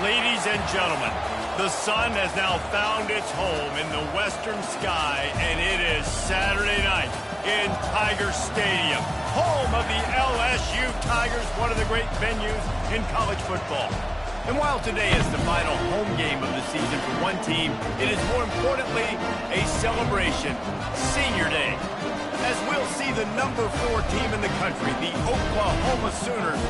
Ladies and gentlemen, the sun has now found its home in the western sky, and it is Saturday night in Tiger Stadium, home of the LSU Tigers, one of the great venues in college football. And while today is the final home game of the season for one team, it is more importantly a celebration, Senior Day, as we'll see the number 4 team in the country, the Oklahoma Sooners,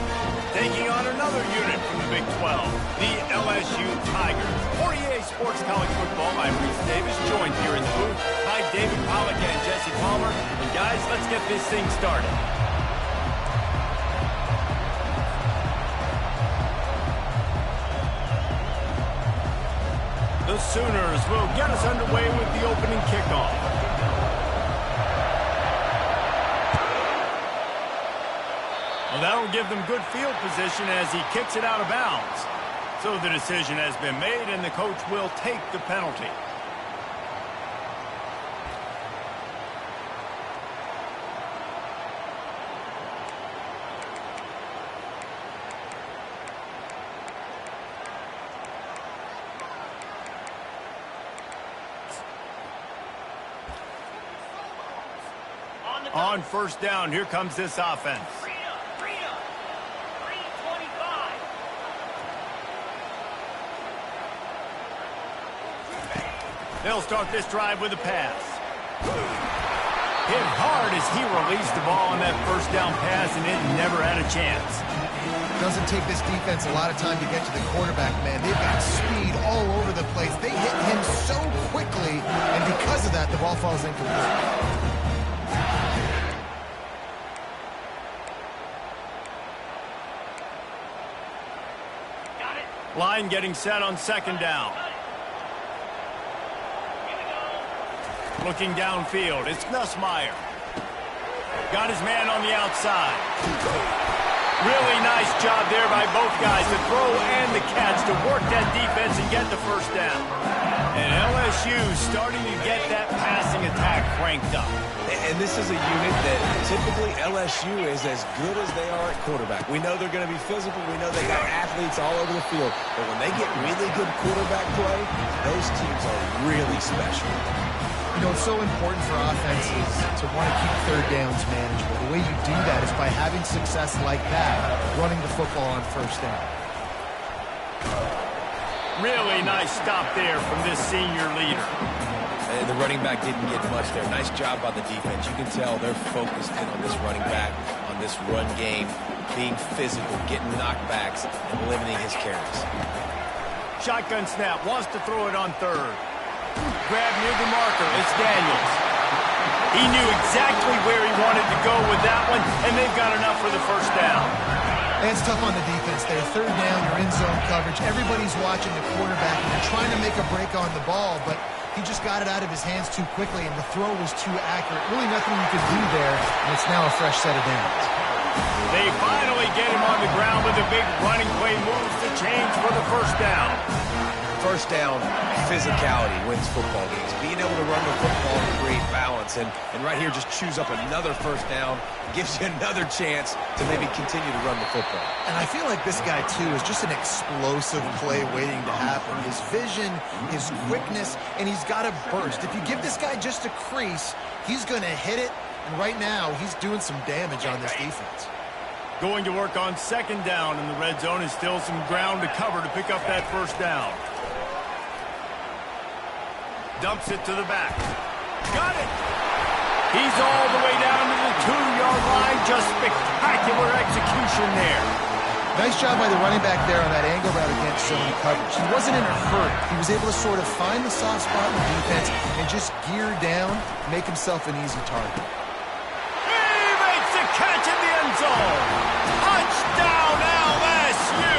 taking on another unit from the Big 12, the LSU Tigers. For EA Sports College Football, I'm Reese Davis, joined here in the booth by David Pollack and Jesse Palmer. And guys, let's get this thing started. The Sooners will get us underway with the opening kickoff. Well, that'll give them good field position as he kicks it out of bounds. So the decision has been made, and the coach will take the penalty. On first down, here comes this offense. They'll start this drive with a pass. Hit hard as he released the ball on that first down pass, and it never had a chance. It doesn't take this defense a lot of time to get to the quarterback, man. They've got speed all over the place. They hit him so quickly, and because of that, the ball falls incomplete. Line getting set on second down. Looking downfield, it's Nussmeier. Got his man on the outside. Really nice job there by both guys, the throw and the catch, to work that defense and get the first down. And LSU starting to get that passing attack cranked up. And this is a unit that typically LSU is as good as they are at quarterback. We know they're going to be physical. We know they got athletes all over the field. But when they get really good quarterback play, those teams are really special. You know, it's so important for offenses to want to keep third downs manageable. The way you do that is by having success like that, running the football on first down. Really nice stop there from this senior leader. And the running back didn't get much there. Nice job by the defense. You can tell they're focused in on this running back, on this run game, being physical, getting knockbacks, and limiting his carries. Shotgun snap, wants to throw it on third. Grab near the marker, it's Daniels. He knew exactly where he wanted to go with that one, and they've got enough for the first down. And it's tough on the defense there. Third down, you're in zone coverage. Everybody's watching the quarterback, and they're trying to make a break on the ball, but he just got it out of his hands too quickly, and the throw was too accurate. Really nothing you could do there, and it's now a fresh set of downs. They finally get him on the ground with a big running play, moves the chains for the first down. First down, physicality wins football games. Being able to run the football and create balance. And right here, just choose up another first down. Gives you another chance to maybe continue to run the football. And I feel like this guy, too, is just an explosive play waiting to happen. His vision, his quickness, and he's got a burst. If you give this guy just a crease, he's going to hit it. And right now, he's doing some damage on this defense. Going to work on second down, and the red zone is still some ground to cover to pick up that first down. Dumps it to the back. Got it! He's all the way down to the 2-yard line. Just spectacular execution there. Nice job by the running back there on that angle route against zone coverage. He wasn't in a hurry. He was able to sort of find the soft spot in the defense and just gear down, make himself an easy target. He makes the catch in the end zone. Touchdown, LSU!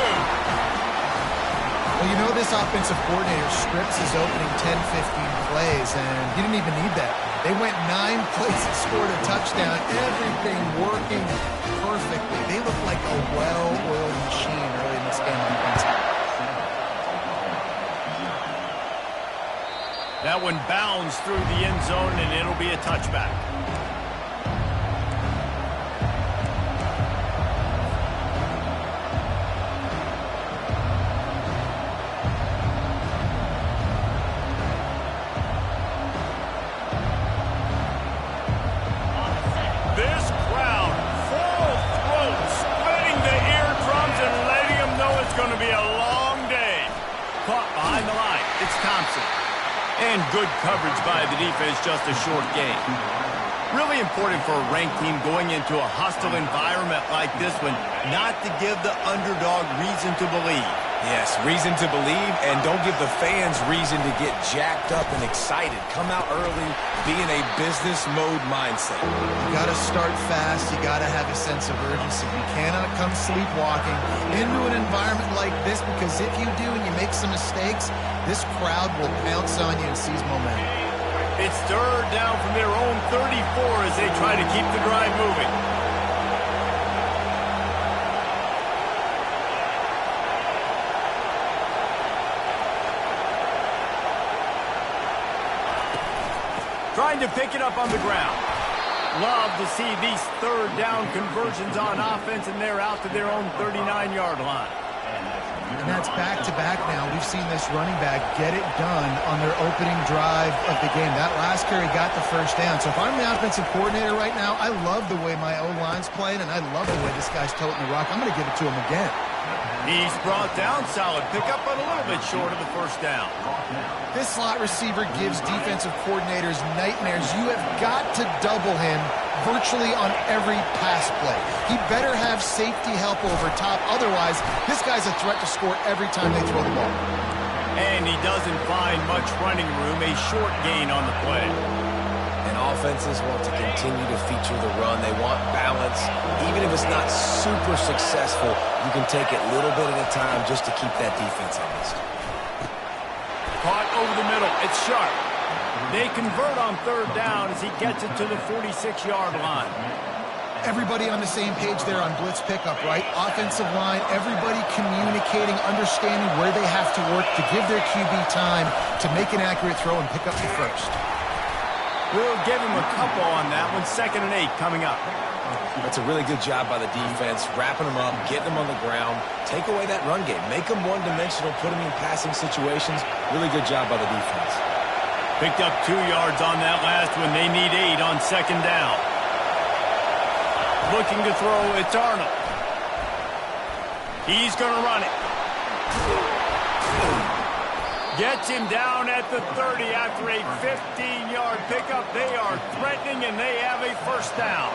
Well, you know this offensive coordinator scripts his opening 10, 15 plays, and he didn't even need that. They went 9 plays and scored a touchdown. Everything working perfectly. They look like a well-oiled machine early in this game offensively. That one bounds through the end zone, and it'll be a touchback. And good coverage by the defense, just a short gain. Really important for a ranked team going into a hostile environment like this one, not to give the underdog reason to believe. Yes, reason to believe, and don't give the fans reason to get jacked up and excited. Come out early, be in a business mode mindset. You got to start fast. You got to have a sense of urgency. You cannot come sleepwalking into an environment like this, because if you do and you make some mistakes, this crowd will pounce on you and seize momentum. It's third down from their own 34 as they try to keep the drive moving. Trying to pick it up on the ground. Love to see these third down conversions on offense, and they're out to their own 39-yard line. And that's back-to-back now. We've seen this running back get it done on their opening drive of the game. That last carry got the first down. So if I'm the offensive coordinator right now, I love the way my O-line's playing, and I love the way this guy's toting the rock. I'm going to give it to him again. He's brought down. Solid pickup, but a little bit short of the first down. This slot receiver gives defensive coordinators nightmares. You have got to double him virtually on every pass play. He better have safety help over top. Otherwise, this guy's a threat to score every time they throw the ball. And he doesn't find much running room. A short gain on the play. And offenses want to continue to feature the run. They want balance. Even if it's not super successful, you can take it little bit at a time just to keep that defense honest. Caught over the middle. It's sharp. They convert on third down as he gets it to the 46-yard line. Everybody on the same page there on blitz pickup, right? Offensive line, everybody communicating, understanding where they have to work to give their QB time to make an accurate throw and pick up the first. We'll give him a couple on that one. 2nd and 8 coming up. That's a really good job by the defense, wrapping them up, getting them on the ground, take away that run game, make them one-dimensional, put them in passing situations. Really good job by the defense. Picked up 2 yards on that last one. They need 8 on 2nd down. Looking to throw, it's Arnold. He's going to run it. Gets him down at the 30 after a 15-yard pickup. They are threatening, and they have a first down.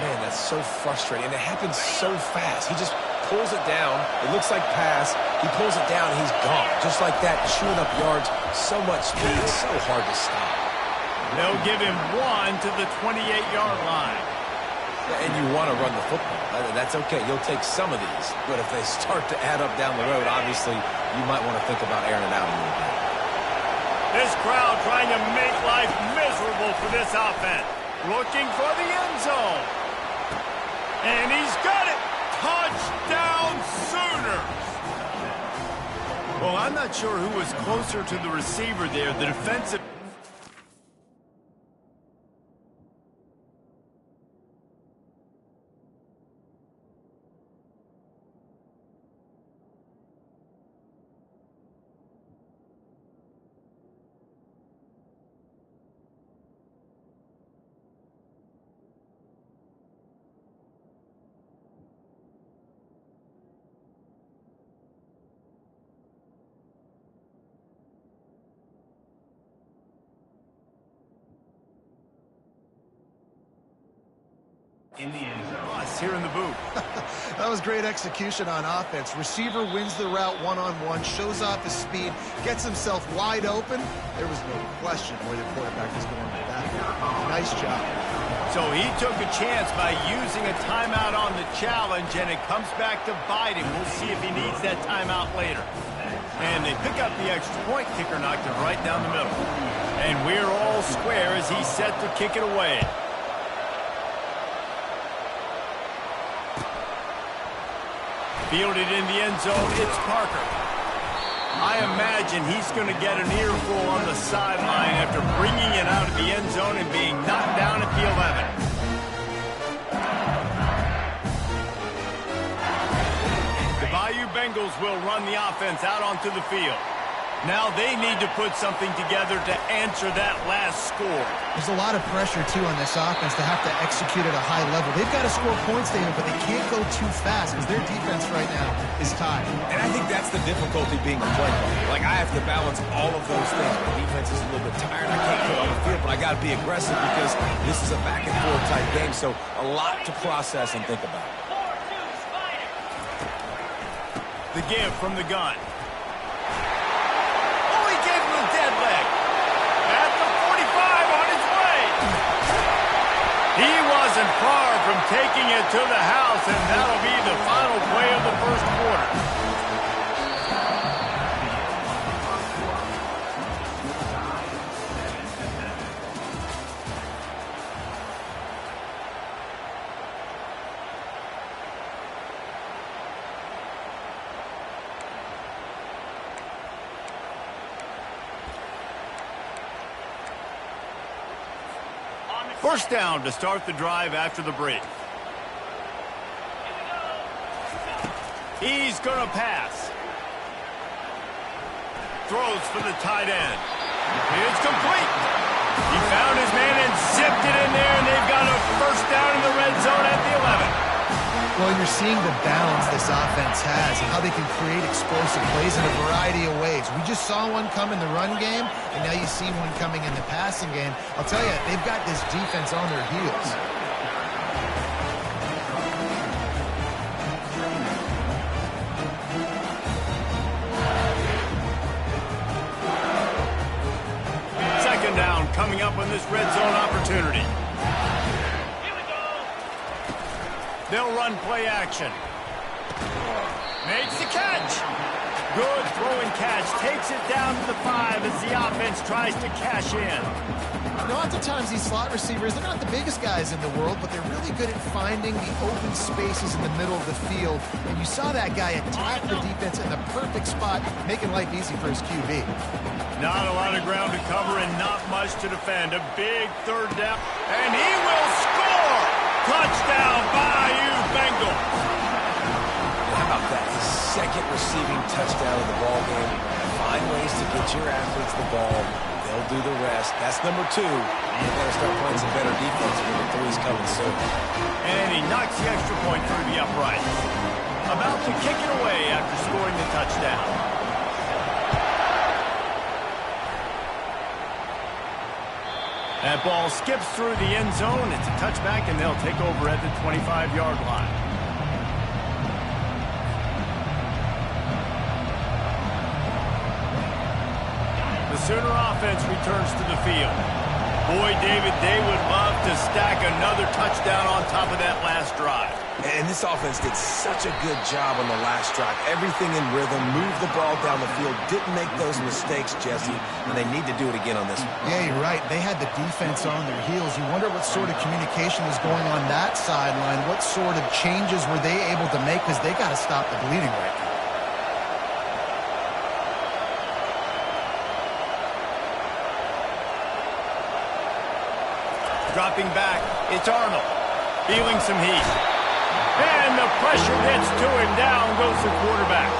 Man, that's so frustrating, and it happens so fast. He just pulls it down. It looks like pass. He pulls it down, and he's gone. Just like that, chewing up yards. So much speed, so hard to stop. They'll give him 1 to the 28-yard line. And you want to run the football. That's okay. You'll take some of these. But if they start to add up down the road, obviously, you might want to think about airing it out a little bit. This crowd trying to make life miserable for this offense. Looking for the end zone. And he's got it. Touchdown Sooners. Well, I'm not sure who was closer to the receiver there. The defensive... in the end zone. Us here in the booth. That was great execution on offense. Receiver wins the route one-on-one, shows off his speed, gets himself wide open. There was no question where the quarterback was going with that. Nice job. So he took a chance by using a timeout on the challenge, and it comes back to bite him. We'll see if he needs that timeout later. And they pick up the extra point. Kicker knocked it right down the middle. And we're all square as he's set to kick it away. Fielded in the end zone, it's Parker. I imagine he's going to get an earful on the sideline after bringing it out of the end zone and being knocked down at the 11. The Bayou Bengals will run the offense out onto the field. Now they need to put something together to answer that last score. There's a lot of pressure, too, on this offense to have to execute at a high level. They've got to score points, David, but they can't go too fast because their defense right now is tied. And I think that's the difficulty being a play caller. Like, I have to balance all of those things. My defense is a little bit tired. I can't put on the field, but I got to be aggressive because this is a back-and-forth type game, so a lot to process and think about. The give from the gun. Oh, he gave him a dead leg. At the 45 on his way. He wasn't far from taking it to the house, and that'll be the final play of the first quarter. First down to start the drive after the break. He's going to pass. Throws for the tight end. It's complete. He found his man and zipped it in there, and they've got a first down in the red zone at the 11. Well, you're seeing the balance this offense has and how they can create explosive plays in a variety of ways. We just saw one come in the run game, and now you see one coming in the passing game. I'll tell you, they've got this defense on their heels. Second down coming up on this red zone opportunity. They'll run play action. Makes the catch. Good throwing catch. Takes it down to the 5 as the offense tries to cash in. Oftentimes these slot receivers, they're not the biggest guys in the world, but they're really good at finding the open spaces in the middle of the field. And you saw that guy attack the defense in the perfect spot, making life easy for his QB. Not a lot of ground to cover and not much to defend. A big third down. And he will score! Touchdown, Bayou Bengals. How about that? Second receiving touchdown of the ball game. Find ways to get your athletes the ball. They'll do the rest. That's number 2. You've got to start playing some better defense when the 3's coming soon. And he knocks the extra point through the upright. About to kick it away after scoring the touchdown. That ball skips through the end zone. It's a touchback, and they'll take over at the 25-yard line. The Sooner offense returns to the field. Boy, David, they would love to stack another touchdown on top of that last drive. And this offense did such a good job on the last drive. Everything in rhythm, moved the ball down the field, didn't make those mistakes, Jesse, and they need to do it again on this one. Yeah, you're right. They had the defense on their heels. You wonder what sort of communication was going on that sideline. What sort of changes were they able to make, because they got to stop the bleeding right now. Dropping back, it's Arnold. Feeling some heat. And the pressure gets to him. Down goes the quarterback.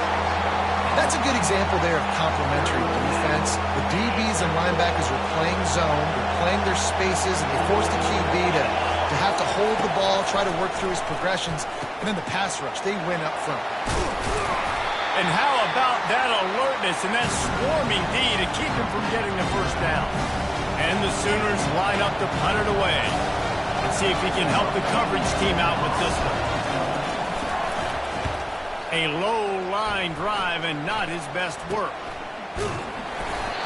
That's a good example there of complementary defense. The DBs and linebackers were playing zone, they're playing their spaces, and they forced the QB to have to hold the ball, try to work through his progressions, and then the pass rush, they win up front. And how about that alertness and that swarming D to keep him from getting the first down? And the Sooners line up to punt it away. Let's see if he can help the coverage team out with this one. A low-line drive and not his best work.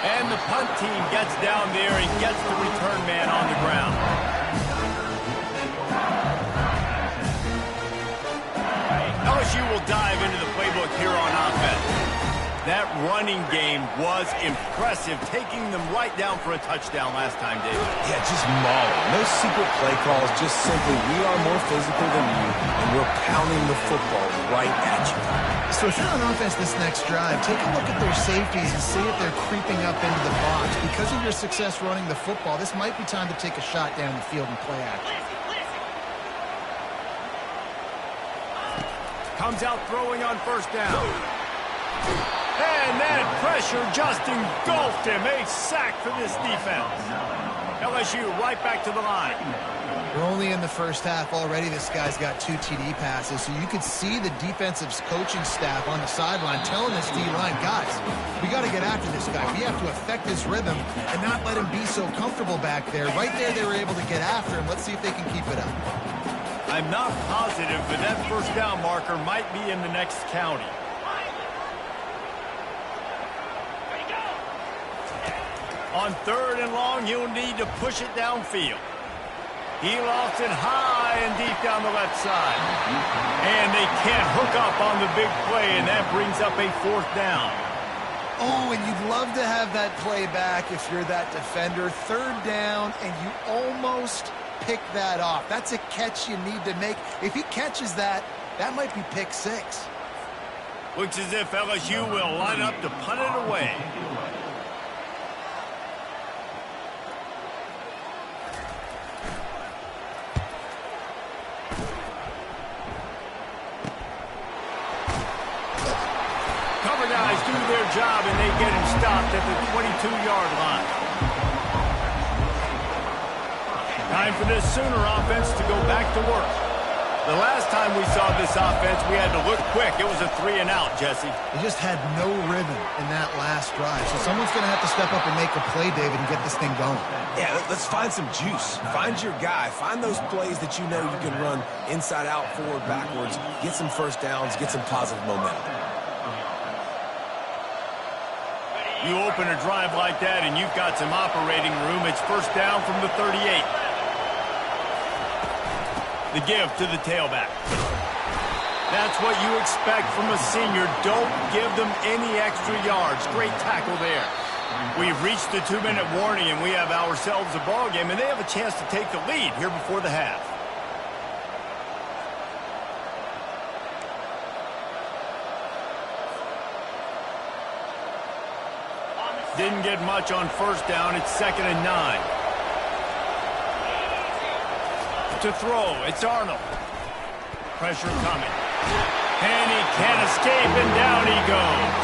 And the punt team gets down there and gets the return man on the ground. LSU will dive into the playbook here on offense. That running game was impressive, taking them right down for a touchdown last time, David. Yeah, just mauling. No secret play calls, just simply we are more physical than you, and we're pounding the football right at you. So if you're on offense this next drive, take a look at their safeties and see if they're creeping up into the box. Because of your success running the football, this might be time to take a shot down the field and play action. Comes out throwing on first down. And that Pressure just engulfed him. A sack for this defense. LSU right back to the line. We're only in the first half already. This guy's got 2 TD passes, so you could see the defensive coaching staff on the sideline telling this D-line, guys, we got to get after this guy. We have to affect his rhythm and not let him be so comfortable back there. Right there, they were able to get after him. Let's see if they can keep it up. I'm not positive, but that first down marker might be in the next county. On 3rd and long, you'll need to push it downfield. He lofts it high and deep down the left side. And they can't hook up on the big play, and that brings up a 4th down. Oh, and you'd love to have that play back if you're that defender. 3rd down, and you almost pick that off. That's a catch you need to make. If he catches that, that might be pick 6. Looks as if LSU will line up to punt it away. Cover guys do their job, and they get him stopped at the 22-yard line. Time for this Sooner offense to go back to work. The last time we saw this offense, we had to look quick. It was a 3-and-out, Jesse. They just had no rhythm in that last drive. So someone's going to have to step up and make a play, David, and get this thing going. Yeah, let's find some juice. Find your guy. Find those plays that you know you can run inside out, forward, backwards. Get some first downs. Get some positive momentum. You open a drive like that, and you've got some operating room. It's first down from the 38. The give to the tailback. That's what you expect from a senior. Don't give them any extra yards. Great tackle there. We've reached the 2-minute warning, and we have ourselves a ball game, and they have a chance to take the lead here before the half. Didn't get much on first down. It's 2nd and 9. To throw, it's Arnold. Pressure coming. And he can't escape, and down he goes.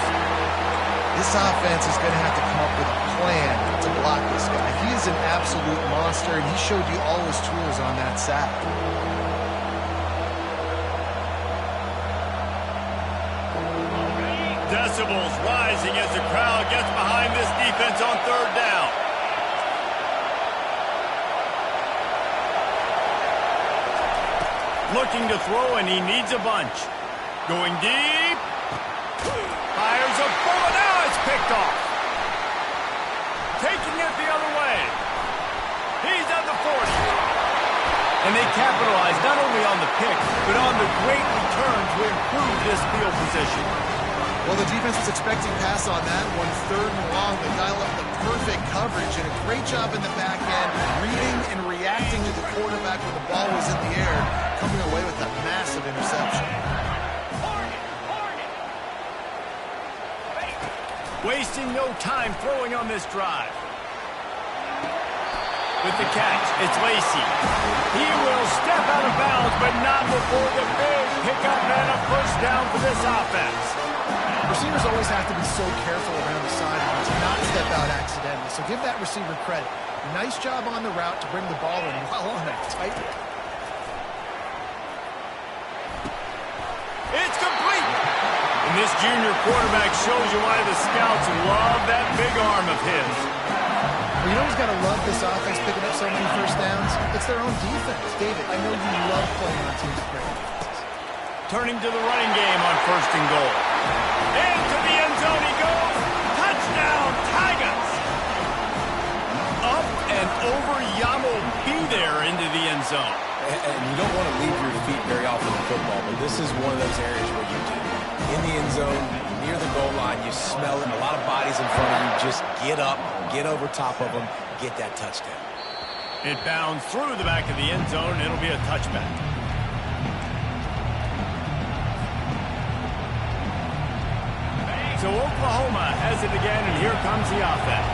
This offense is going to have to come up with a plan to block this guy. He is an absolute monster, and he showed you all his tools on that sack. Decibels rising as the crowd gets behind this defense on 3rd down. Looking to throw, and he needs a bunch. Going deep. Fires a bullet. Now it's picked off. Taking it the other way. He's at the 40. And they capitalize not only on the pick, but on the great return to improve this field position. Well, the defense was expecting pass on that one. 3rd and long. The guy left the perfect coverage and a great job in the back end, reading and reacting to the quarterback when the ball was in the air, coming away with a massive interception. Wasting no time throwing on this drive. With the catch, it's Lacey. He will step out of bounds, but not before the big pickup and a first down for this offense. Receivers always have to be so careful around the sideline to not step out accidentally. So give that receiver credit. Nice job on the route to bring the ball in while on that tight end. It's complete. And this junior quarterback shows you why the scouts love that big arm of his. Well, you know who's got to love this offense picking up so many first downs? It's their own defense. David, I know you love playing on teams with great defenses. Turning to the running game on 1st and goal. Into the end zone he goes. Touchdown, Tigers. Up and over Yamo be there into the end zone. And you don't want to leave your feet very often in football, but this is one of those areas where you do. In the end zone, near the goal line, you smell it. A lot of bodies in front of you. Just get up, get over top of them, get that touchdown. It bounds through the back of the end zone. It'll be a touchback. So Oklahoma has it again, and here comes the offense.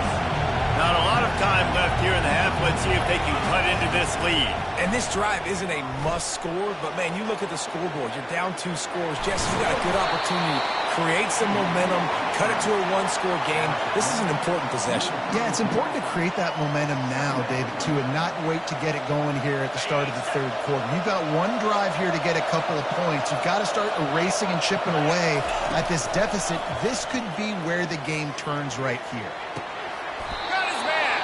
Not a lot of time left here in the half. Let's see if they can cut into this lead. And this drive isn't a must score, but, man, you look at the scoreboard. You're down 2 scores. Jesse, you got a good opportunity to create some momentum, cut it to a one-score game. This is an important possession. Yeah, it's important to create that momentum now, David, too, and not wait to get it going here at the start of the third quarter. You've got one drive here to get a couple of points. You've got to start erasing and chipping away at this deficit. This could be where the game turns right here. Got his man.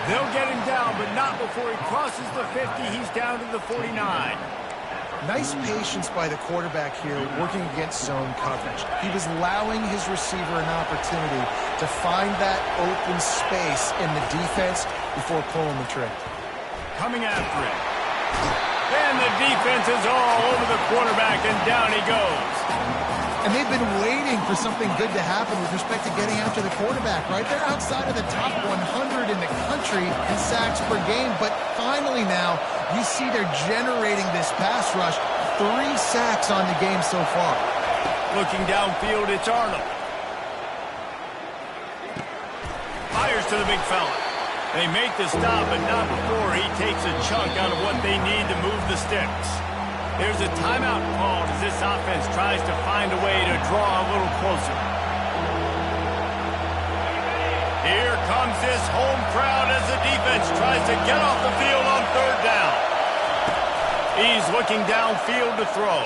They'll get him down, but not before he crosses the 50. He's down to the 49. Nice patience by the quarterback here working against zone coverage. He was allowing his receiver an opportunity to find that open space in the defense before pulling the trigger. Coming after it. And the defense is all over the quarterback, and down he goes. And they've been waiting for something good to happen with respect to getting after the quarterback, right? They're outside of the top 100 in the country in sacks per game, but finally now you see they're generating this pass rush. 3 sacks on the game so far. Looking downfield, it's Arnold. Fires to the big fella. They make the stop, but not before he takes a chunk out of what they need to move the sticks. There's a timeout called as this offense tries to find a way to draw a little closer. Here comes this home crowd as the defense tries to get off the field on third down. He's looking downfield to throw.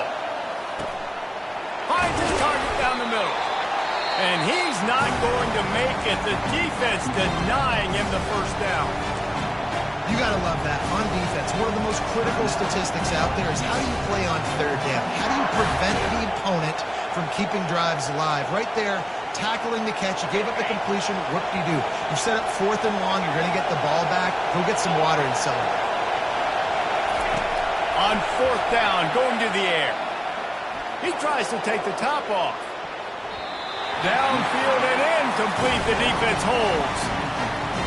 Finds his target down the middle. And he's not going to make it. The defense denying him the first down. You got to love that on defense. One of the most critical statistics out there is how do you play on third down? How do you prevent the opponent from keeping drives alive? Right there, tackling the catch. You gave up the completion. What do? You set up 4th and long. You're going to get the ball back. Go get some water and celebrate. On 4th down, going to the air. He tries to take the top off. Downfield and incomplete. The defense holds.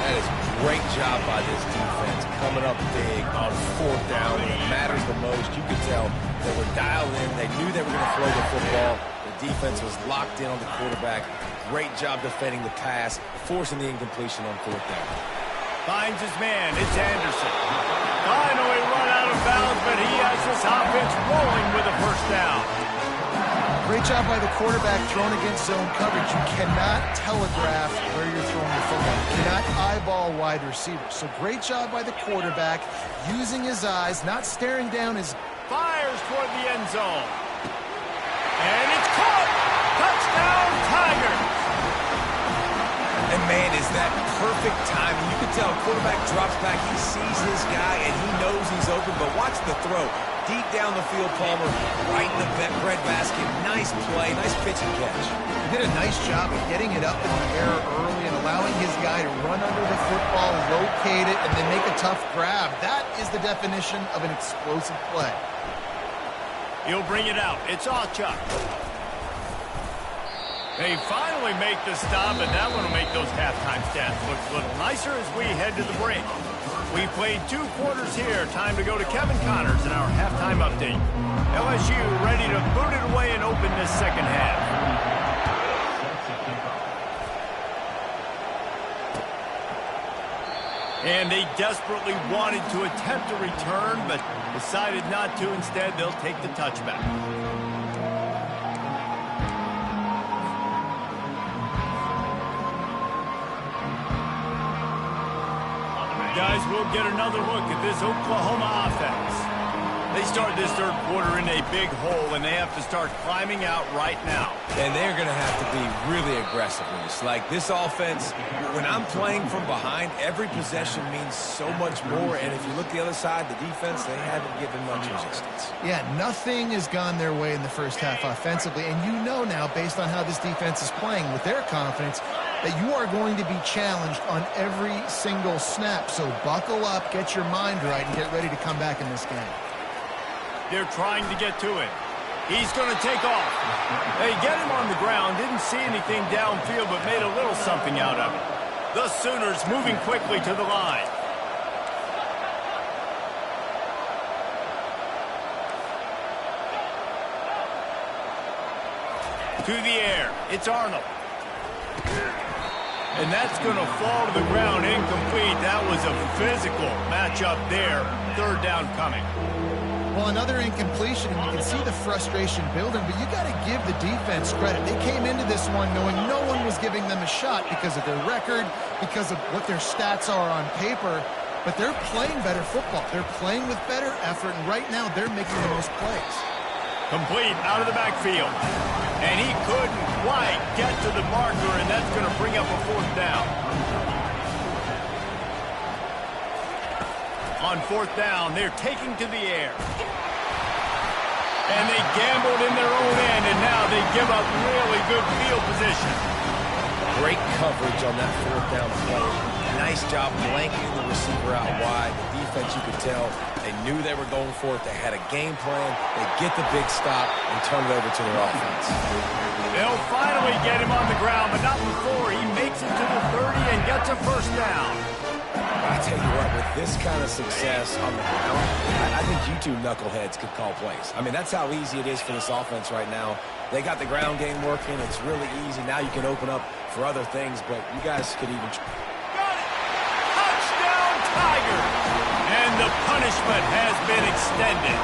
That is a great job by this defense, coming up big on 4th down when it matters the most. You could tell they were dialed in. They knew they were going to throw the football. The defense was locked in on the quarterback. Great job defending the pass, forcing the incompletion on 4th down. Finds his man. It's Anderson. Finally run out of bounds, but he has this offense rolling with a first down. Great job by the quarterback thrown against zone coverage. You cannot telegraph where you're throwing the football. You cannot eyeball wide receivers. So great job by the quarterback using his eyes, not staring down his... Fires toward the end zone. And it's caught. Touchdown, Tigers. And man, is that perfect timing. You can tell quarterback drops back. He sees his guy, and he knows he's open. But watch the throw. Deep down the field, Palmer, right in the breadbasket. Nice play, nice pitch and catch. He did a nice job of getting it up in the air early and allowing his guy to run under the football, locate it, and then make a tough grab. That is the definition of an explosive play. He'll bring it out. It's Chuck. They finally make the stop, and that one will make those halftime stats look a little nicer as we head to the break. We played 2 quarters here. Time to go to Kevin Connors in our halftime update. LSU ready to boot it away and open this second half. And they desperately wanted to attempt a return, but decided not to. Instead, they'll take the touchback. Guys, we'll get another look at this Oklahoma offense. They start this third quarter in a big hole, and they have to start climbing out right now. And they're going to have to be really aggressive with this. Like this offense, when I'm playing from behind, every possession means so much more. And if you look the other side, the defense, they haven't given much resistance. Yeah, nothing has gone their way in the first half offensively. And you know now, based on how this defense is playing with their confidence, that you are going to be challenged on every single snap. So buckle up, get your mind right, and get ready to come back in this game. They're trying to get to it. He's going to take off. They get him on the ground. Didn't see anything downfield, but made a little something out of it. The Sooners moving quickly to the line. To the air. It's Arnold. And that's going to fall to the ground incomplete. That was a physical matchup there. Third down coming. Well, another incompletion, and you can see the frustration building, but you got to give the defense credit. They came into this one knowing no one was giving them a shot because of their record, because of what their stats are on paper, but they're playing better football. They're playing with better effort, and right now they're making the most plays. Complete out of the backfield. And he couldn't quite get to the marker, and that's going to bring up a 4th down. On 4th down, they're taking to the air. And they gambled in their own end, and now they give up really good field position. Great coverage on that 4th down play. Nice job blanketing the receiver out wide. The defense, you could tell, they knew they were going for it. They had a game plan. They get the big stop and turn it over to their offense. They'll finally get him on the ground, but not before he makes it to the 30 and gets a 1st down. I tell you what, with this kind of success on the ground, I think you two knuckleheads could call plays. I mean, that's how easy it is for this offense right now. They got the ground game working. It's really easy. Now you can open up for other things, but you guys could even... Tiger, and the punishment has been extended.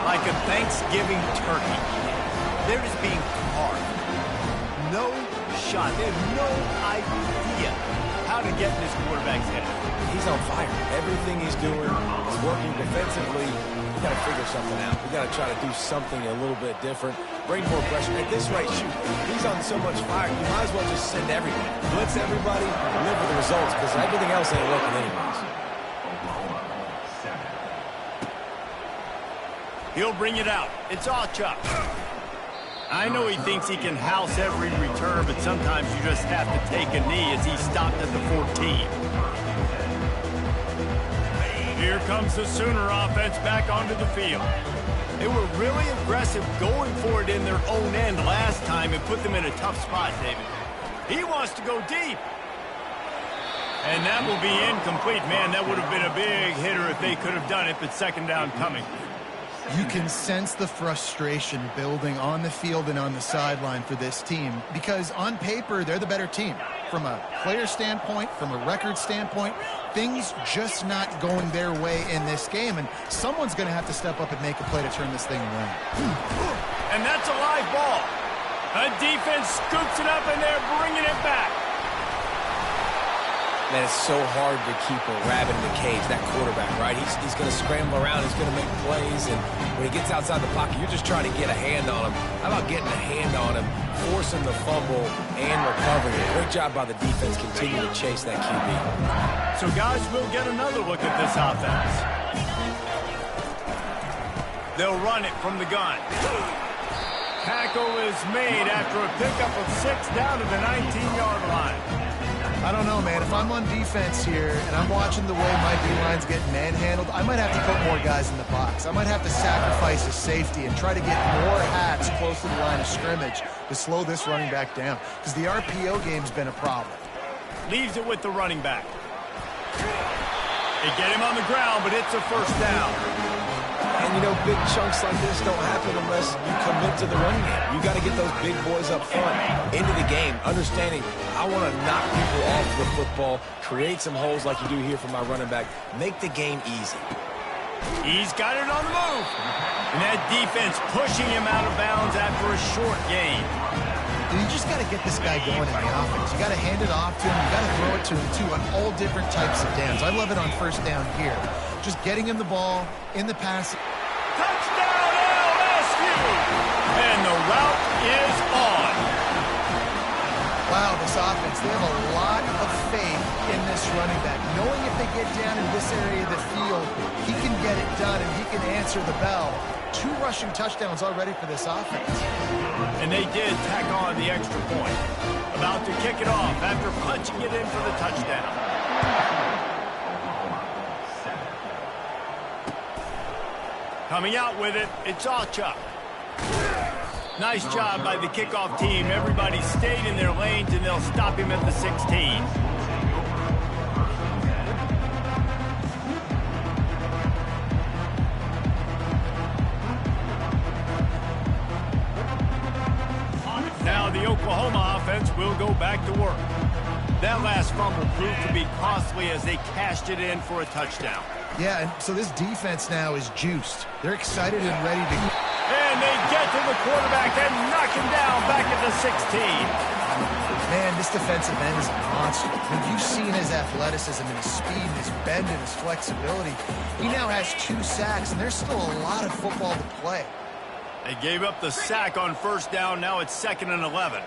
Like a Thanksgiving turkey, they're just being carved. No shot. They have no idea how to get in this quarterback's head. He's on fire. Everything he's doing is working defensively. We got to figure something out. We got to try to do something a little bit different. Bring more pressure. At this rate, shoot. He's on so much fire, you might as well just send everybody. Blitz everybody, live with the results, because everything else ain't working anyways. He'll bring it out. It's all Chuck. I know he thinks he can house every return, but sometimes you just have to take a knee as he stopped at the 14. Here comes the Sooner offense back onto the field. They were really aggressive going for it in their own end last time and put them in a tough spot, David. He wants to go deep. And that will be incomplete. Man, that would have been a big hitter if they could have done it, but 2nd down coming. You can sense the frustration building on the field and on the sideline for this team because on paper, they're the better team. From a player standpoint, from a record standpoint, things just not going their way in this game, and someone's going to have to step up and make a play to turn this thing around. And that's a live ball. A defense scoops it up, and they're bringing it back. Man, it's so hard to keep a rabbit in the cage, that quarterback, right? He's going to scramble around. He's going to make plays, and when he gets outside the pocket, you're just trying to get a hand on him. How about getting a hand on him, forcing the fumble, and recovering it? Great job by the defense continuing to chase that QB. So, guys, we'll get another look at this offense. They'll run it from the gun. Tackle is made after a pickup of 6 down to the 19-yard line. I don't know, man. If I'm on defense here and I'm watching the way my D-line's getting manhandled, I might have to put more guys in the box. I might have to sacrifice a safety and try to get more hats close to the line of scrimmage to slow this running back down because the RPO game's been a problem. Leaves it with the running back. They get him on the ground, but it's a 1st down. And, you know, big chunks like this don't happen unless you commit to the running game. You got to get those big boys up front into the game, understanding I want to knock people off the football, create some holes like you do here for my running back, make the game easy. He's got it on the move. And that defense pushing him out of bounds after a short gain. And you just got to get this guy going in the offense. You got to hand it off to him. You got to throw it to him, too, on all different types of downs. I love it on 1st down here. Just getting him the ball in the pass. Touchdown, LSU! And the route is on. Wow, this offense, they have a lot of faith in this running back. Knowing if they get down in this area of the field, he can get it done and he can answer the bell. 2 rushing touchdowns already for this offense. And they did tack on the extra point. About to kick it off after punching it in for the touchdown. Coming out with it, it's Chuck. Nice job by the kickoff team. Everybody stayed in their lanes, and they'll stop him at the 16. Now the Oklahoma offense will go back to work. That last fumble proved to be costly as they cashed it in for a touchdown. Yeah, and so this defense now is juiced. They're excited and ready to... And they get to the quarterback and knock him down back at the 16. Man, this defensive end is a monster. When you've seen his athleticism and his speed and his bend and his flexibility, he now has 2 sacks, and there's still a lot of football to play. They gave up the sack on first down. Now it's 2nd and 11.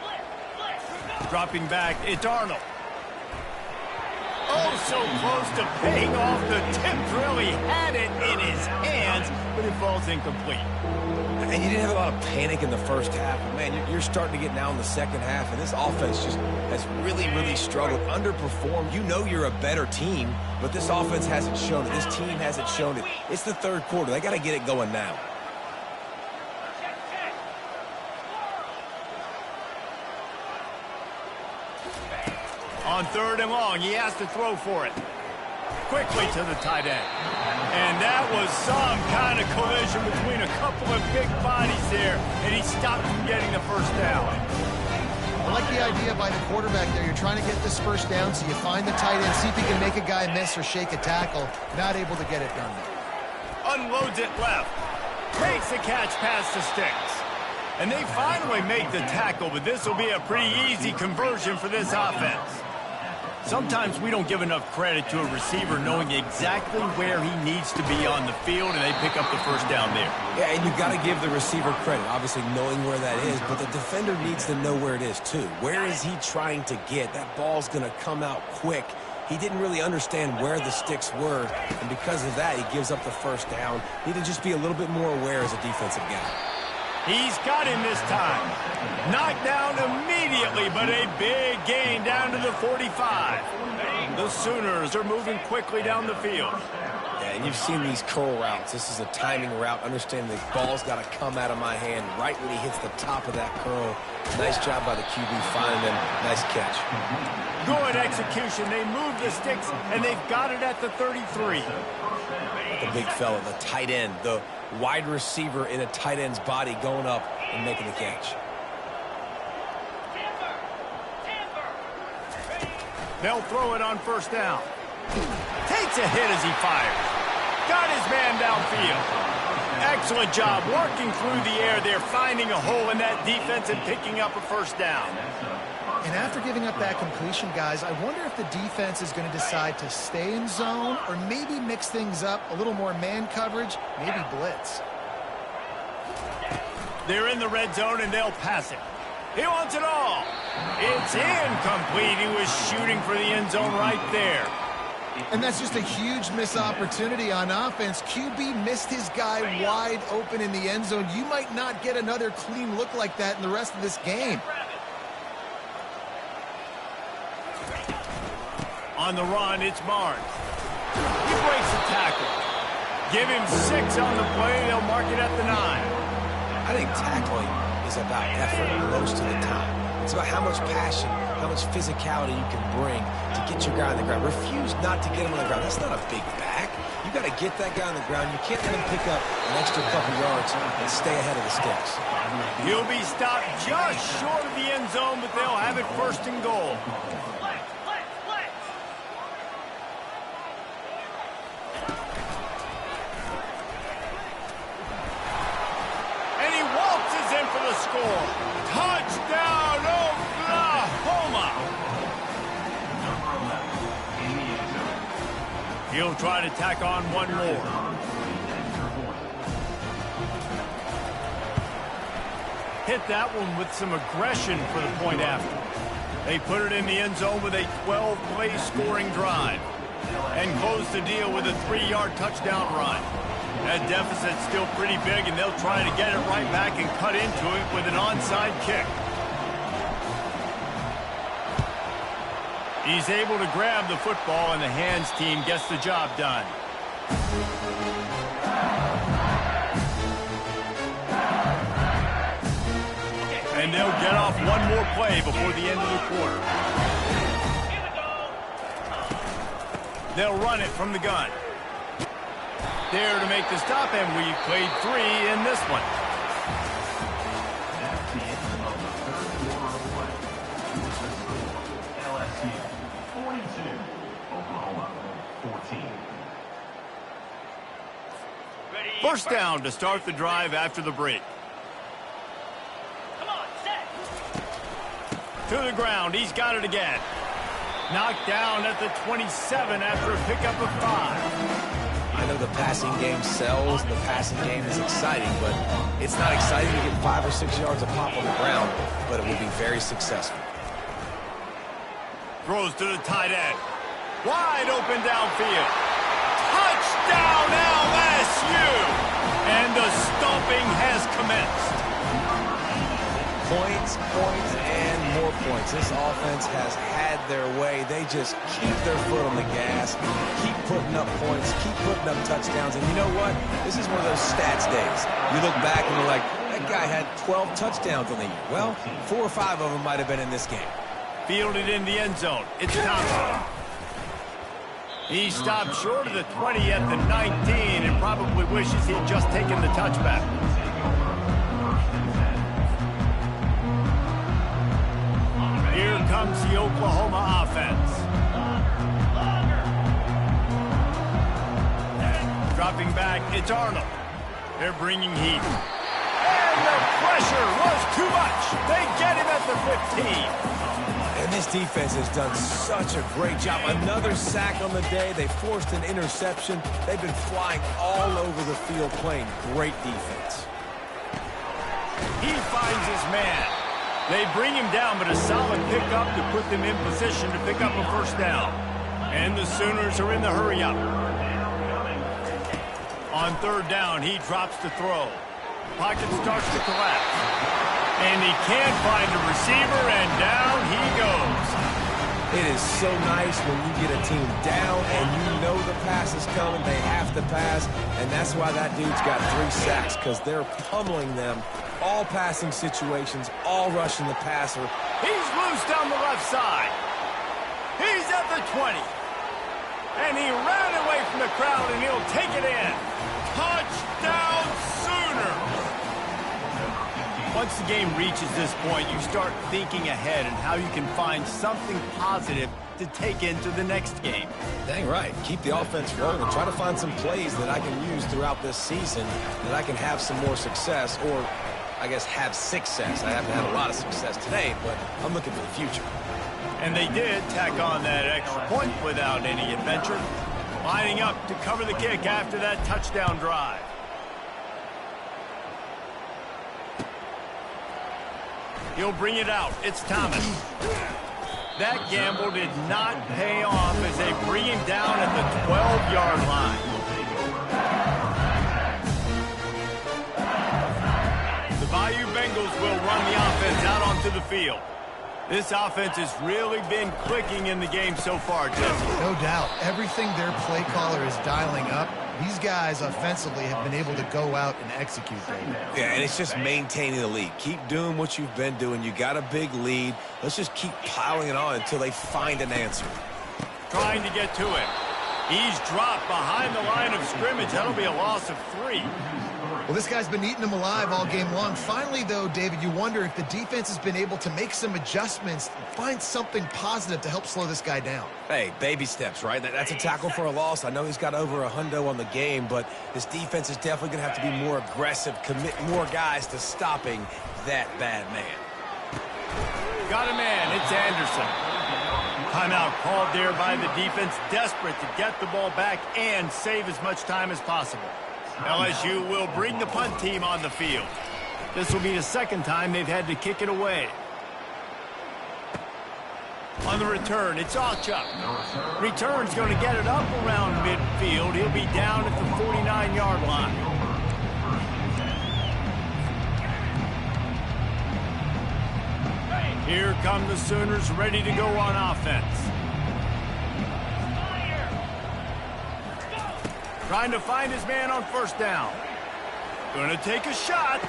Dropping back, it's Arnold. Oh, so close to paying off the tip drill. He had it in his hands, but it falls incomplete. And you didn't have a lot of panic in the first half. But man, you're starting to get now in the second half, and this offense just has really, really struggled, underperformed. You know you're a better team, but this offense hasn't shown it. This team hasn't shown it. It's the third quarter. They got to get it going now. On 3rd and long, he has to throw for it. Quickly to the tight end. And that was some kind of collision between a couple of big bodies there, and he stopped from getting the first down. I like the idea by the quarterback there. You're trying to get this first down, so you find the tight end, see if he can make a guy miss or shake a tackle. Not able to get it done. Unloads it left. Makes the catch past the sticks. And they finally make the tackle, but this will be a pretty easy conversion for this offense. Sometimes we don't give enough credit to a receiver knowing exactly where he needs to be on the field, and they pick up the first down there. Yeah, and you've got to give the receiver credit, obviously knowing where that is, but the defender needs to know where it is too. Where is he trying to get? That ball's going to come out quick. He didn't really understand where the sticks were, and because of that, he gives up the first down. Need to just be a little bit more aware as a defensive guy. He's got him this time. Knocked down immediately, but a big gain down to the 45. The Sooners are moving quickly down the field. Yeah, and you've seen these curl routes. This is a timing route. Understand the ball's got to come out of my hand right when he hits the top of that curl. Nice job by the QB finding them. Nice catch. Good execution. They move the sticks, and they've got it at the 33. The big fella, the tight end, the wide receiver in a tight end's body going up and making the catch. They'll throw it on first down. Takes a hit as he fires. Got his man downfield. Excellent job working through the air there, finding a hole in that defense and picking up a first down. And after giving up that completion, guys, I wonder if the defense is going to decide to stay in zone or maybe mix things up, a little more man coverage, maybe blitz. They're in the red zone, and they'll pass it. He wants it all. It's incomplete. He was shooting for the end zone right there. And that's just a huge missed opportunity on offense. QB missed his guy wide open in the end zone. You might not get another clean look like that in the rest of this game. On the run, it's Barnes. He breaks the tackle. Give him 6 on the play. They'll mark it at the 9. I think tackling is about effort most of the time. It's about how much passion, how much physicality you can bring to get your guy on the ground. Refuse not to get him on the ground. That's not a big back. You got to get that guy on the ground. You can't let him pick up an extra couple yards and stay ahead of the sticks. He'll be stopped just short of the end zone, but they'll have it 1st and goal. The score. Touchdown, Oklahoma. He'll try to tack on one more. Hit that one with some aggression for the point after. They put it in the end zone with a 12-play scoring drive and close the deal with a 3-yard touchdown run. That deficit's still pretty big, and they'll try to get it right back and cut into it with an onside kick. He's able to grab the football, and the hands team gets the job done. And they'll get off one more play before the end of the quarter. They'll run it from the gun. There to make the stop, and we played 3 in this one. That's the end of the third quarter of play. LSU 42, Oklahoma 14. First down to start the drive after the break. Come on, set. To the ground. He's got it again. Knocked down at the 27 after a pickup of 5. I know the passing game sells, the passing game is exciting, but it's not exciting to get 5 or 6 yards of pop on the ground, but it will be very successful. Throws to the tight end. Wide open downfield. Touchdown LSU! And the stomping has commenced. Points, and more points. This offense has had their way. They just keep their foot on the gas, keep putting up points, keep putting up touchdowns. And you know what? This is one of those stats days. You look back and you're like, that guy had 12 touchdowns on the year. Well, 4 or 5 of them might have been in this game. Fielded in the end zone. It's Thompson. He stopped short of the 20 at the 19 and probably wishes he'd just taken the touchback. Here comes the Oklahoma offense. Dropping back, it's Arnold. They're bringing heat. And the pressure was too much. They get him at the 15. And this defense has done such a great job. Another sack on the day. They forced an interception. They've been flying all over the field playing great defense. He finds his man. They bring him down, but a solid pickup to put them in position to pick up a first down. And the Sooners are in the hurry-up. On third down, he drops to throw. Pocket starts to collapse. And he can't find a receiver, and down he goes. It is so nice when you get a team down and you know the pass is coming. They have to pass, and that's why that dude's got 3 sacks, because they're pummeling them. All passing situations, all rushing the passer. He's loose down the left side. He's at the 20. And he ran away from the crowd, and he'll take it in. Touchdown, Sooners! Once the game reaches this point, you start thinking ahead and how you can find something positive to take into the next game. Dang right. Keep the offense rolling and try to find some plays that I can use throughout this season that I can have some more success, or I guess have success. I haven't had a lot of success today, but I'm looking for the future. And they did tack on that extra point without any adventure, lining up to cover the kick after that touchdown drive. He'll bring it out. It's Thomas. That gamble did not pay off as they bring him down at the 12-yard line. The Bayou Bengals will run the offense out onto the field. This offense has really been clicking in the game so far, Jesse. No doubt. Everything their play caller is dialing up, these guys offensively have been able to go out and execute, David. Yeah, and it's just maintaining the lead. Keep doing what you've been doing. You got a big lead. Let's just keep piling it on until they find an answer. Trying to get to it. He's dropped behind the line of scrimmage. That'll be a loss of 3. Well, this guy's been eating them alive all game long. Finally, though, David, you wonder if the defense has been able to make some adjustments, find something positive to help slow this guy down. Hey, baby steps, right? That's a tackle for a loss. I know he's got over a hundo on the game, but this defense is definitely going to have to be more aggressive, commit more guys to stopping that bad man. Got a man. It's Anderson. Timeout called there by the defense, desperate to get the ball back and save as much time as possible. LSU will bring the punt team on the field. This will be the second time they've had to kick it away. On the return, it's Alchuk. Return's going to get it up around midfield. He'll be down at the 49-yard line. Here come the Sooners ready to go on offense. Trying to find his man on first down. Going to take a shot.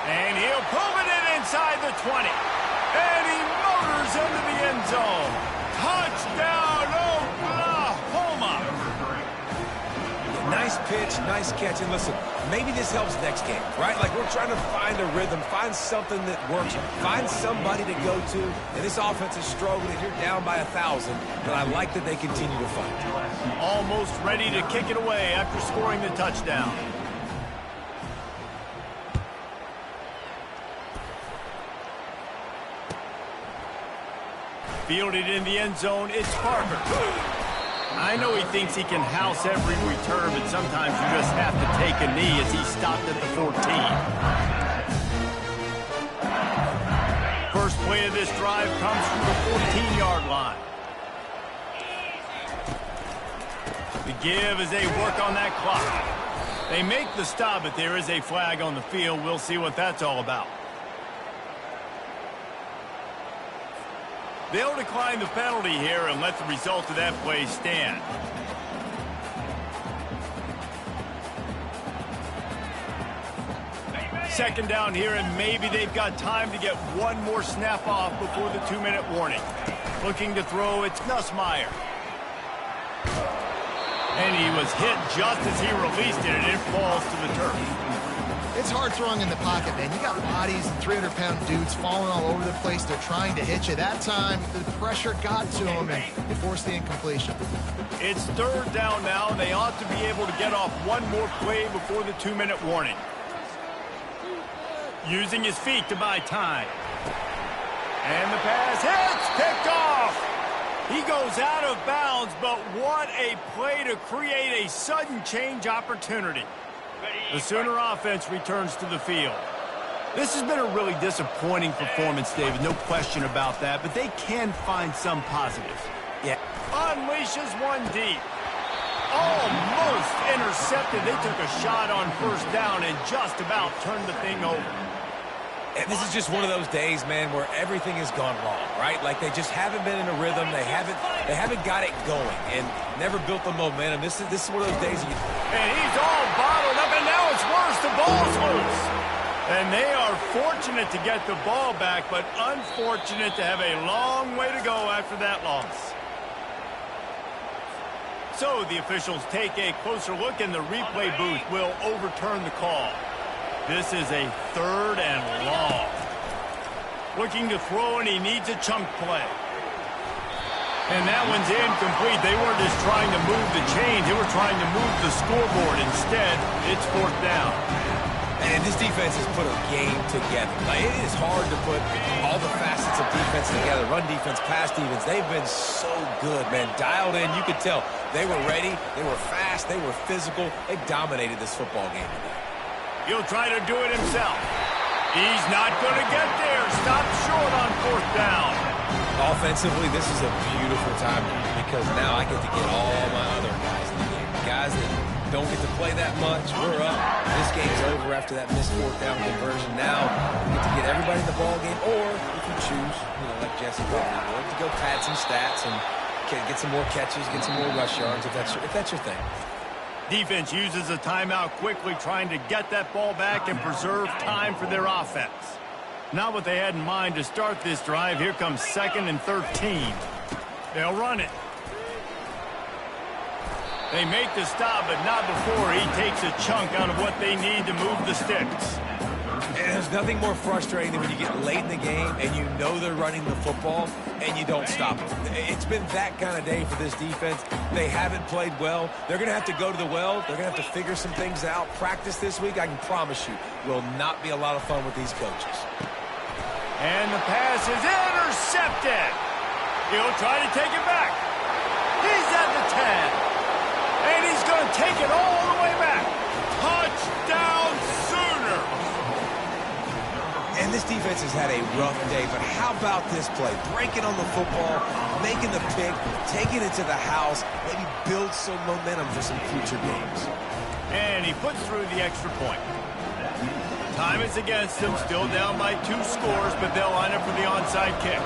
And he'll pull it in inside the 20. And he motors into the end zone. Touchdown, Oklahoma. Nice pitch, nice catch. And listen, maybe this helps next game, right? Like we're trying to find a rhythm, find something that works, find somebody to go to. And this offense is struggling. You're down by 1,000, but I like that they continue to fight. Almost ready to kick it away after scoring the touchdown. Fielded in the end zone, it's Parker. I know he thinks he can house every return, but sometimes you just have to take a knee as he stopped at the 14. First play of this drive comes from the 14-yard line. The give as they work on that clock. They make the stop, but there is a flag on the field. We'll see what that's all about. They'll decline the penalty here and let the result of that play stand. Second down here, and maybe they've got time to get one more snap off before the 2-minute warning. Looking to throw, it's Nussmeier. And he was hit just as he released it, and it falls to the turf. It's hard throwing in the pocket, man. You got bodies and 300-pound dudes falling all over the place. They're trying to hit you. That time, the pressure got to them, and they forced the incompletion. It's third down now, and they ought to be able to get off one more play before the 2-minute warning. Using his feet to buy time. And the pass hits, picked off. He goes out of bounds, but what a play to create a sudden change opportunity. The Sooner offense returns to the field. This has been a really disappointing performance, David, no question about that, but they can find some positives. Yeah. Unleashes one deep. Almost intercepted. They took a shot on first down and just about turned the thing over. And this is just one of those days, man, where everything has gone wrong, right? Like they just haven't been in a rhythm. They haven't got it going and never built the momentum. This is one of those days. And he's all bottled up, and now it's worse. The ball's loose. And they are fortunate to get the ball back, but unfortunate to have a long way to go after that loss. So the officials take a closer look, and the replay booth will overturn the call. This is a third and long. Looking to throw, and he needs a chunk play. And that one's incomplete. They weren't just trying to move the chains. They were trying to move the scoreboard. Instead, it's fourth down. And this defense has put a game together. Like, it is hard to put all the facets of defense together. Run defense, pass defense. They've been so good, man. Dialed in. You could tell they were ready. They were fast. They were physical. They dominated this football game today. He'll try to do it himself. He's not going to get there. Stopped short on fourth down. Offensively, this is a beautiful time because now I get to get all my other guys in the game. Guys that don't get to play that much, we're up. This game's over after that missed fourth down conversion. Now we get to get everybody in the ball game, or if you choose, like Jesse probably would, to go pad some stats and get some more catches, get some more rush yards if that's your thing. Defense uses a timeout quickly, trying to get that ball back and preserve time for their offense. Not what they had in mind to start this drive. Here comes 2nd and 13. They'll run it. They make the stop, but not before he takes a chunk out of what they need to move the sticks. And there's nothing more frustrating than when you get late in the game and you know they're running the football and you don't stop them. It's been that kind of day for this defense. They haven't played well. They're going to have to go to the well. They're going to have to figure some things out. Practice this week, I can promise you, will not be a lot of fun with these coaches. And the pass is intercepted. He'll try to take it back. He's at the 10. And he's going to take it all the way back. Touchdown Sooner. And this defense has had a rough day, but how about this play? Breaking on the football, making the pick, taking it to the house, maybe build some momentum for some future games. And he puts through the extra point. Time is against them, still down by 2 scores, but they'll line up for the onside kick.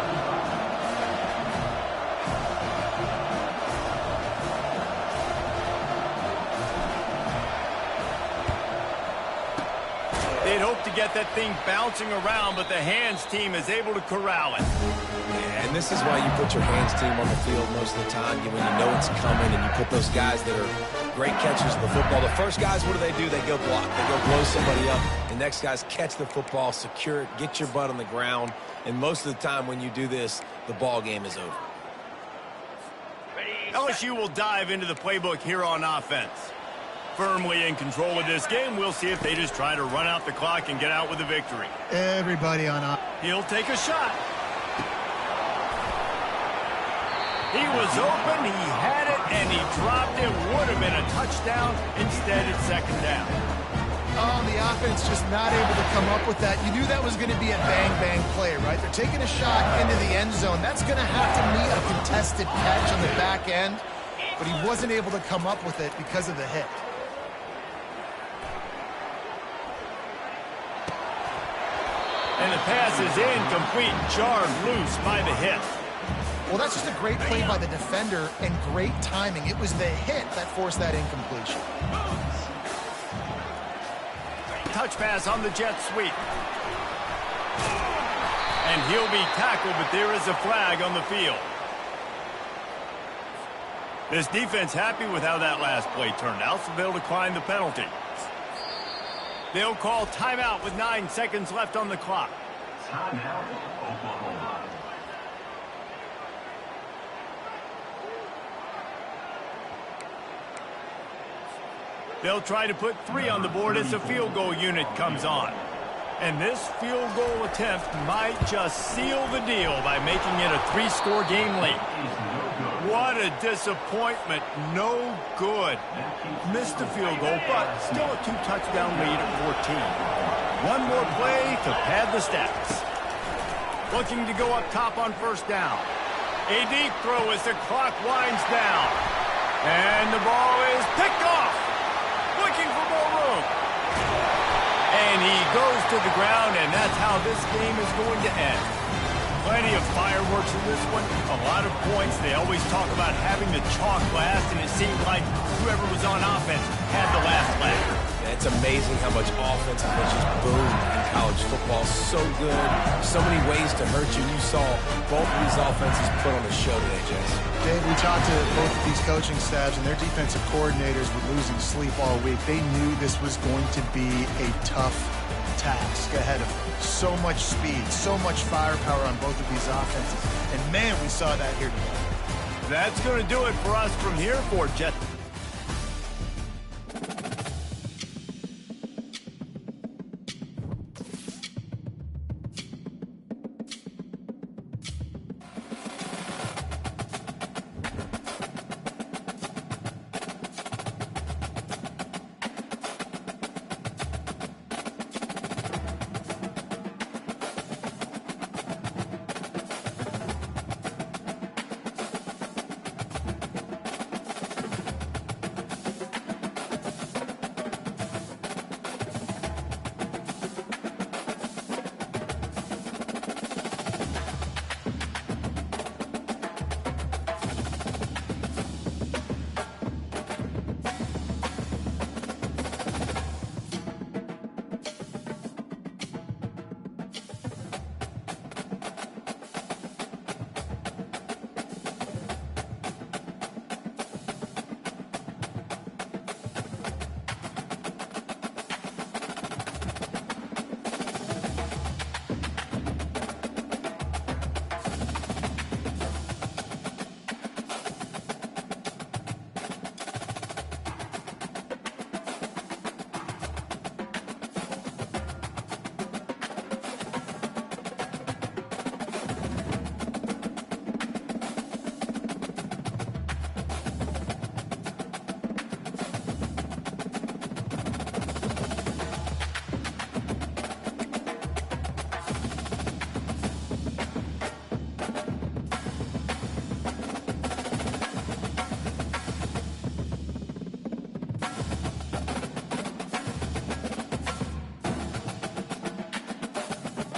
They'd hope to get that thing bouncing around, but the hands team is able to corral it. Yeah, and this is why you put your hands team on the field most of the time when you know it's coming, and you put those guys that are great catchers of the football. The first guys, what do? They go block. They go blow somebody up. The next guys catch the football, secure it, get your butt on the ground. And most of the time when you do this, the ball game is over. LSU will dive into the playbook here on offense. Firmly in control of this game. We'll see if they just try to run out the clock and get out with a victory. Everybody on offense. He'll take a shot. He was open, he had it, and he dropped it. Would have been a touchdown. Instead, it's second down. Oh, the offense just not able to come up with that. You knew that was going to be a bang-bang play, right? They're taking a shot into the end zone. That's going to have to meet a contested catch on the back end, but he wasn't able to come up with it because of the hit. And the pass is incomplete, jarred loose by the hit. Well, that's just a great play by the defender and great timing. It was the hit that forced that incompletion. Touch pass on the jet sweep. And he'll be tackled, but there is a flag on the field. This defense happy with how that last play turned out, so they'll decline the penalty. They'll call timeout with 9 seconds left on the clock. Timeout, Oklahoma. They'll try to put 3 on the board as the field goal unit comes on. And this field goal attempt might just seal the deal by making it a 3-score game late. What a disappointment. No good. Missed the field goal, but still a 2-touchdown lead at 14. One more play to pad the stats. Looking to go up top on first down. A deep throw as the clock winds down. And the ball is picked off. Looking for more room. And he goes to the ground, and that's how this game is going to end. Plenty of fireworks in this one. A lot of points. They always talk about having the chalk last, and it seemed like whoever was on offense had the last laugh. Yeah, it's amazing how much offense has just boomed in college football. So good. So many ways to hurt you. You saw both of these offenses put on a show today, Jess. Dave, we talked to both of these coaching staffs, and their defensive coordinators were losing sleep all week. They knew this was going to be a tough task ahead of them. So much speed, so much firepower on both of these offenses. And, man, we saw that here today. That's going to do it for us from here for Jet.